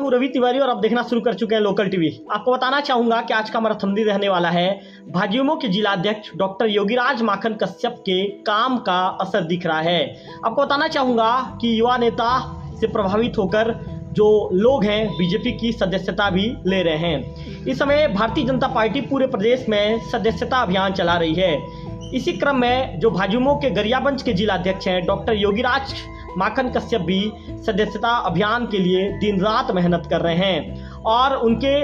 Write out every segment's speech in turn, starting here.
हूँ रवि तिवारी और आप देखना शुरू कर चुके हैं लोकल टीवी। आपको बताना चाहूंगा कि आज का हमारा थंबनेल रहने वाला है भाजयुमो के जिलाध्यक्ष डॉक्टर योगीराज माखन कश्यप के काम का असर दिख रहा है। आपको बताना चाहूंगा कि युवा नेता से प्रभावित होकर जो लोग हैं बीजेपी की सदस्यता भी ले रहे हैं। इस समय भारतीय जनता पार्टी पूरे प्रदेश में सदस्यता अभियान चला रही है। इसी क्रम में जो भाजयुमो के गरियाबंज के जिलाध्यक्ष हैं डॉक्टर योगीराज माखन कश्यप भी सदस्यता अभियान के लिए दिन रात मेहनत कर रहे हैं और उनके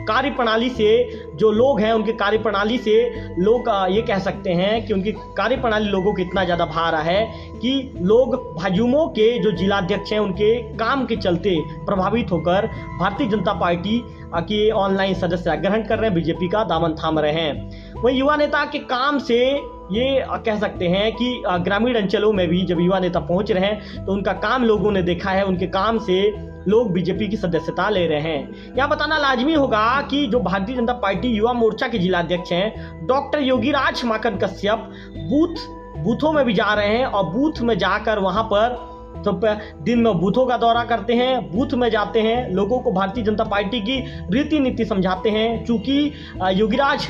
कार्यप्रणाली से जो लोग हैं उनके कार्यप्रणाली से लोग ये कह सकते हैं कि उनकी कार्यप्रणाली लोगों को इतना ज़्यादा भा रहा है कि लोग भाजयुमो के जो जिलाध्यक्ष हैं उनके काम के चलते प्रभावित होकर भारतीय जनता पार्टी की ऑनलाइन सदस्यता ग्रहण कर रहे हैं, बीजेपी का दामन थाम रहे हैं। वहीं युवा नेता के काम से ये कह सकते हैं कि ग्रामीण अंचलों में भी जब युवा नेता पहुंच रहे हैं तो उनका काम लोगों ने देखा है, उनके काम से लोग बीजेपी की सदस्यता ले रहे हैं। यह बताना लाजमी होगा कि जो भारतीय जनता पार्टी युवा मोर्चा के जिलाध्यक्ष हैं डॉक्टर योगीराज माखन कश्यप बूथों में भी जा रहे हैं और बूथ में जाकर वहां पर तो दिन में बूथों का दौरा करते हैं, बूथ में जाते हैं, लोगों को भारतीय जनता पार्टी की रीति नीति समझाते हैं। चूंकि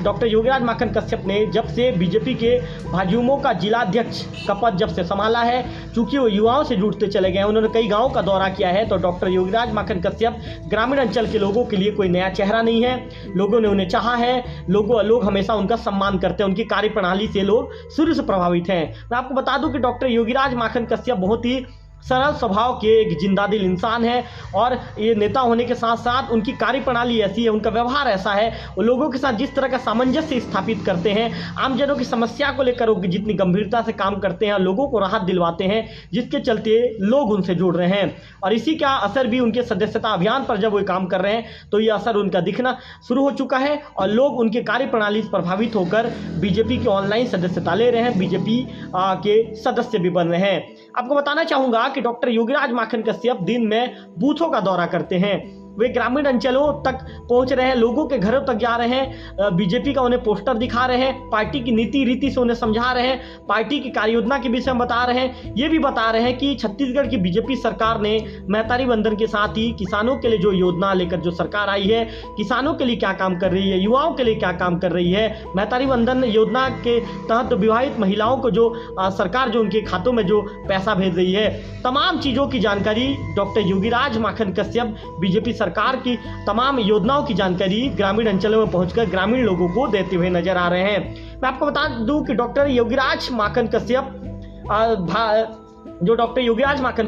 डॉक्टर योगीराज माखन कश्यप ने जब से बीजेपी के भाजयुमो का जिलाध्यक्ष का पद जब से संभाला है, चूंकि वो युवाओं से जुड़ते चले गए हैं, उन्होंने कई गाँव का दौरा किया है, तो डॉक्टर योगीराज माखन कश्यप ग्रामीण अंचल के लोगों के लिए कोई नया चेहरा नहीं है। लोगों ने उन्हें चाहा है, लोग हमेशा उनका सम्मान करते हैं, उनकी कार्यप्रणाली से लोग शुरू से प्रभावित हैं। मैं आपको बता दूं कि डॉक्टर योगीराज माखन कश्यप बहुत ही सरल स्वभाव के एक जिंदा दिल इंसान है और ये नेता होने के साथ साथ उनकी कार्यप्रणाली ऐसी है, उनका व्यवहार ऐसा है, वो लोगों के साथ जिस तरह का सामंजस्य स्थापित करते हैं, आमजनों की समस्या को लेकर वो जितनी गंभीरता से काम करते हैं, लोगों को राहत दिलवाते हैं, जिसके चलते लोग उनसे जुड़ रहे हैं। और इसी का असर भी उनके सदस्यता अभियान पर जब वो काम कर रहे हैं तो ये असर उनका दिखना शुरू हो चुका है और लोग उनके कार्यप्रणाली से प्रभावित होकर बीजेपी की ऑनलाइन सदस्यता ले रहे हैं, बीजेपी के सदस्य भी बन रहे हैं। आपको बताना चाहूंगा कि डॉक्टर योगीराज माखन कश्यप दिन में बूथों का दौरा करते हैं, वे ग्रामीण अंचलों तक पहुंच रहे हैं, लोगों के घरों तक जा रहे हैं, बीजेपी का उन्हें पोस्टर दिखा रहे हैं, पार्टी की नीति रीति से उन्हें समझा रहे हैं, पार्टी की कार्ययोजना के विषय में बता रहे हैं। ये भी बता रहे हैं कि छत्तीसगढ़ की बीजेपी सरकार ने महतारी वंदन के साथ ही किसानों के लिए जो योजना लेकर जो सरकार आई है, किसानों के लिए क्या काम कर रही है, युवाओं के लिए क्या काम कर रही है, महतारी वंदन योजना के तहत विवाहित महिलाओं को जो सरकार जो उनके खातों में जो पैसा भेज रही है, तमाम चीज़ों की जानकारी डॉक्टर योगीराज माखन कश्यप बीजेपी सरकार की तमाम योजनाओं की जानकारी ग्रामीण अंचलों में पहुंचकर ग्रामीण लोगों को देते हुए नजर आ रहे हैं। मैं आपको बता दूं कि डॉक्टर योगीराज माखन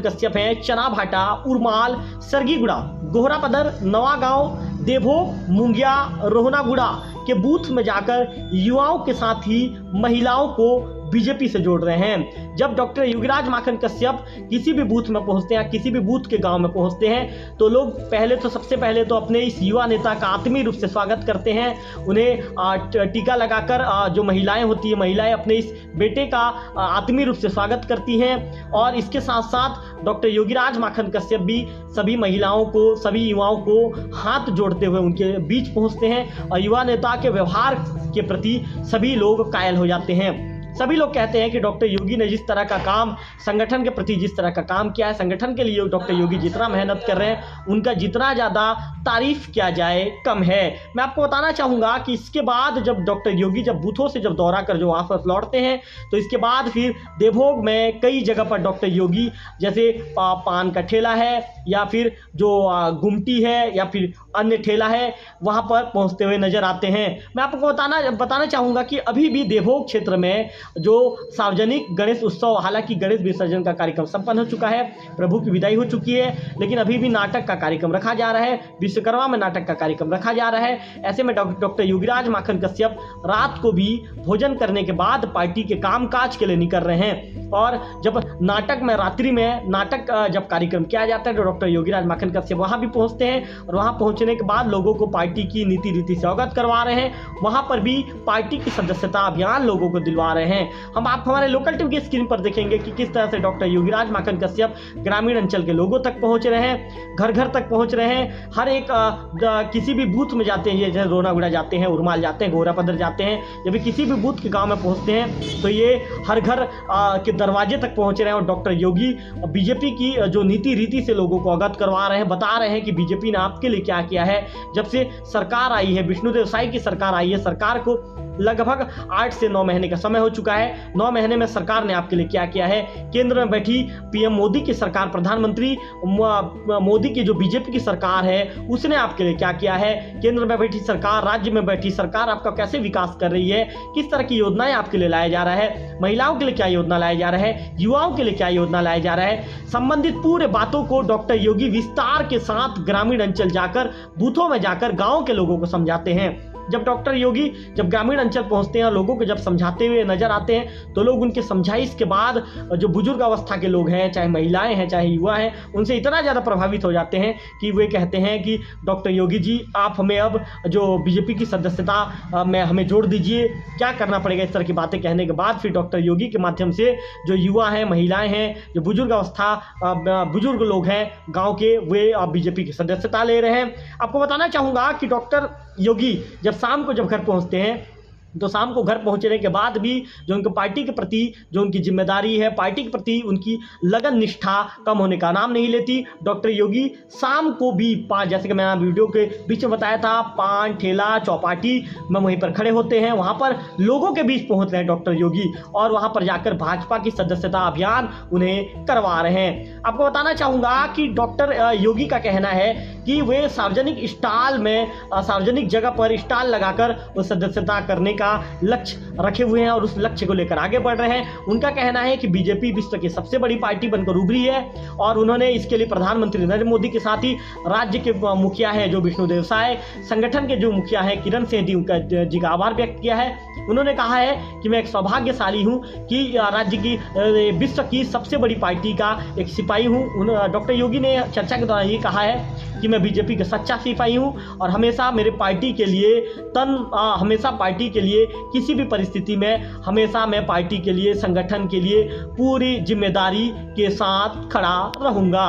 कश्यप हैं चनाभाटा, उरमाल, सरगीगुड़ा, गोहरापदर, नवागांव, देभोग, मुंगिया, रोहनागुड़ा के बूथ में जाकर युवाओं के साथ ही महिलाओं को बीजेपी से जोड़ रहे हैं। जब डॉक्टर योगीराज माखन कश्यप किसी भी बूथ में पहुंचते हैं, किसी भी बूथ के गांव में पहुंचते हैं, तो लोग सबसे पहले तो अपने इस युवा नेता का आत्मीय रूप से स्वागत करते हैं। उन्हें टीका लगाकर जो महिलाएं होती है, महिलाएं अपने इस बेटे का आत्मीय रूप से स्वागत करती हैं और इसके साथ साथ डॉक्टर योगीराज माखन कश्यप भी सभी महिलाओं को, सभी युवाओं को हाथ जोड़ते हुए उनके बीच पहुंचते हैं और युवा नेता के व्यवहार के प्रति सभी लोग कायल हो जाते हैं। सभी लोग कहते हैं कि डॉक्टर योगी ने जिस तरह का काम संगठन के प्रति जिस तरह का काम किया है, संगठन के लिए डॉक्टर योगी जितना मेहनत कर रहे हैं उनका जितना ज़्यादा तारीफ किया जाए कम है। मैं आपको बताना चाहूँगा कि इसके बाद जब डॉक्टर योगी जब बूथों से जब दौरा कर जो वापस लौटते हैं तो इसके बाद फिर देवभोग में कई जगह पर डॉक्टर योगी जैसे पान का ठेला है या फिर जो गुमटी है या फिर अन्य ठेला है वहाँ पर पहुँचते हुए नजर आते हैं। मैं आपको बताना चाहूँगा कि अभी भी देवभोग क्षेत्र में जो सार्वजनिक गणेश उत्सव, हालांकि गणेश विसर्जन का कार्यक्रम संपन्न हो चुका है, प्रभु की विदाई हो चुकी है, लेकिन अभी भी नाटक का कार्यक्रम रखा जा रहा है, विश्वकर्मा में नाटक का कार्यक्रम रखा जा रहा है। ऐसे में डॉक्टर योगीराज माखन कश्यप रात को भी भोजन करने के बाद पार्टी के कामकाज के लिए निकल रहे हैं और जब नाटक में रात्रि में नाटक जब कार्यक्रम किया जाता है तो डॉक्टर योगीराज माखन कश्यप वहाँ भी पहुँचते हैं और वहाँ पहुँचने के बाद लोगों को पार्टी की नीति रीति से अवगत करवा रहे हैं। वहाँ पर भी पार्टी की सदस्यता अभियान लोगों को दिलवा रहे हैं। हैं। हम आप हमारे लोकल टीवी की स्क्रीन पर देखेंगे कि किस तरह से डॉक्टर योगीराज माखन कश्यप ग्रामीण अंचल के लोगों तक पहुंच रहे हैं, घर घर तक पहुंच रहे हैं। हर एक किसी भी बूथ में जाते हैं, जैसे रोनागुड़ा जाते हैं, उरमाल जाते हैं, घोरापदर जाते हैं, जब भी किसी भी बूथ के गांव में पहुंचते हैं तो ये हर घर के दरवाजे तक पहुंच रहे हैं और डॉक्टर योगी बीजेपी की जो नीति रीति से लोगों को अवगत करवा रहे हैं, बता रहे हैं कि बीजेपी ने आपके लिए क्या किया है। जब से सरकार आई है, विष्णुदेव साई की सरकार आई है, सरकार को लगभग 8 से 9 महीने का समय हो चुका है। 9 महीने में सरकार ने आपके लिए क्या किया है। केंद्र में बैठी पीएम मोदी की सरकार, प्रधानमंत्री मोदी की जो बीजेपी की सरकार है, उसने आपके लिए क्या किया है। केंद्र में बैठी सरकार, राज्य में बैठी सरकार आपका कैसे विकास कर रही है, किस तरह की योजनाएं आपके लिए लाया जा रहा है, महिलाओं के लिए क्या योजना लाया जा रहा है, युवाओं के लिए क्या योजना लाया जा रहा है, संबंधित पूरे बातों को डॉक्टर योगी विस्तार के साथ ग्रामीण अंचल जाकर, बूथों में जाकर गांव के लोगों को समझाते हैं। जब डॉक्टर योगी जब ग्रामीण अंचल पहुंचते हैं और लोगों को जब समझाते हुए नजर आते हैं तो लोग उनके समझाइश के बाद, जो बुजुर्ग अवस्था के लोग हैं, चाहे महिलाएं हैं चाहे युवा हैं, उनसे इतना ज़्यादा प्रभावित हो जाते हैं कि वे कहते हैं कि डॉक्टर योगी जी, आप हमें अब जो बीजेपी की सदस्यता में हमें जोड़ दीजिए, क्या करना पड़ेगा। इस तरह की बातें कहने के बाद फिर डॉक्टर योगी के माध्यम से जो युवा हैं, महिलाएं हैं, जो बुजुर्ग लोग हैं गाँव के, वे अब बीजेपी की सदस्यता ले रहे हैं। आपको बताना चाहूँगा कि डॉक्टर योगी जब शाम को जब घर पहुंचते हैं तो शाम को घर पहुंचने के बाद भी जो उनकी पार्टी के प्रति जो उनकी जिम्मेदारी है, पार्टी के प्रति उनकी लगन निष्ठा कम होने का नाम नहीं लेती। डॉक्टर योगी शाम को भी जैसे कि मैंने वीडियो के बीच में बताया था, पान ठेला चौपाटी में वहीं पर खड़े होते हैं, वहाँ पर लोगों के बीच पहुँच रहे हैं डॉक्टर योगी और वहाँ पर जाकर भाजपा की सदस्यता अभियान उन्हें करवा रहे हैं। आपको बताना चाहूँगा कि डॉक्टर योगी का कहना है कि वे सार्वजनिक स्टॉल में, सार्वजनिक जगह पर स्टॉल लगाकर उस सदस्यता करने का लक्ष्य रखे हुए हैं और उस लक्ष्य को लेकर आगे बढ़ रहे हैं। उनका कहना है कि बीजेपी विश्व की सबसे बड़ी पार्टी बनकर उभरी है और उन्होंने इसके लिए प्रधानमंत्री नरेंद्र मोदी के साथ ही राज्य के मुखिया है जो विष्णुदेव साय, संगठन के जो मुखिया है किरण सिंह जी का आभार व्यक्त किया है। उन्होंने कहा है कि मैं एक सौभाग्यशाली हूं कि राज्य की, विश्व की सबसे बड़ी पार्टी का एक सिपाही हूं। डॉक्टर योगी ने चर्चा के दौरान ये कहा है कि मैं बीजेपी का सच्चा सिपाही हूं और हमेशा मेरे पार्टी के लिए हमेशा पार्टी के लिए किसी भी परिस्थिति में हमेशा मैं पार्टी के लिए, संगठन के लिए पूरी जिम्मेदारी के साथ खड़ा रहूंगा।